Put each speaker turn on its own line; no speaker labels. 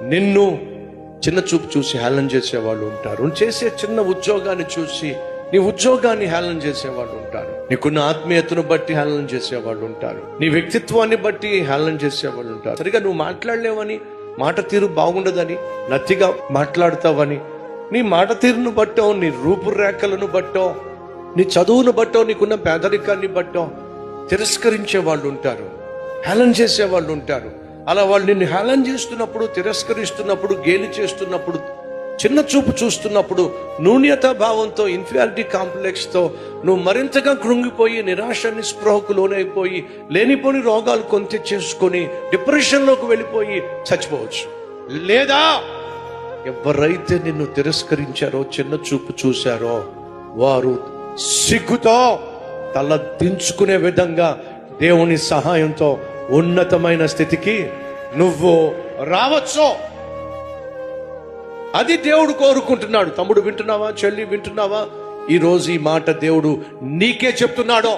నిన్ను చిన్న చూపు చూసి హేళన చేసేవాళ్ళు ఉంటారు. నువ్వు చేసే చిన్న ఉద్యోగాన్ని చూసి నీ ఉద్యోగాన్ని హేళన చేసేవాళ్ళు ఉంటారు. నీకున్న ఆత్మీయతను బట్టి హేళన చేసేవాళ్ళు ఉంటారు. నీ వ్యక్తిత్వాన్ని బట్టి హేళన చేసేవాళ్ళు ఉంటారు. సరిగా నువ్వు మాట్లాడలేవని, మాట తీరు బాగుండదని, నత్తిగా మాట్లాడతావని, నీ మాట తీరును బట్టో, నీ రూపురేఖలను బట్టో, నీ చదువును బట్టో, నీకున్న పేదరికాన్ని బట్టో తిరస్కరించే వాళ్ళు ఉంటారు, హేళన చేసేవాళ్ళు ఉంటారు. అలా వాళ్ళు నిన్ను హేళన చేస్తున్నప్పుడు, తిరస్కరిస్తున్నప్పుడు, గేలి చేస్తున్నప్పుడు, చిన్న చూపు చూస్తున్నప్పుడు, న్యూన్యతా భావంతో, ఇన్ఫీరియారిటీ కాంప్లెక్స్తో నువ్వు మరింతగా కృంగిపోయి, నిరాశ నిస్పృహకు లోనైపోయి, లేనిపోని రోగాలు కొని తెచ్చేసుకొని డిప్రెషన్లోకి వెళ్ళిపోయి చచ్చిపోవచ్చు. లేదా ఎవరైతే నిన్ను తిరస్కరించారో, చిన్న చూపు చూశారో, వారు సిగ్గుతో తల దించుకునే విధంగా దేవుని సహాయంతో ఉన్నతమైన స్థితికి నువ్వు రావచ్చు. అది దేవుడు కోరుకుంటున్నాడు. తమ్ముడు వింటున్నావా? చెల్లి వింటున్నావా? ఈరోజు ఈ మాట దేవుడు నీకే చెప్తున్నాడు.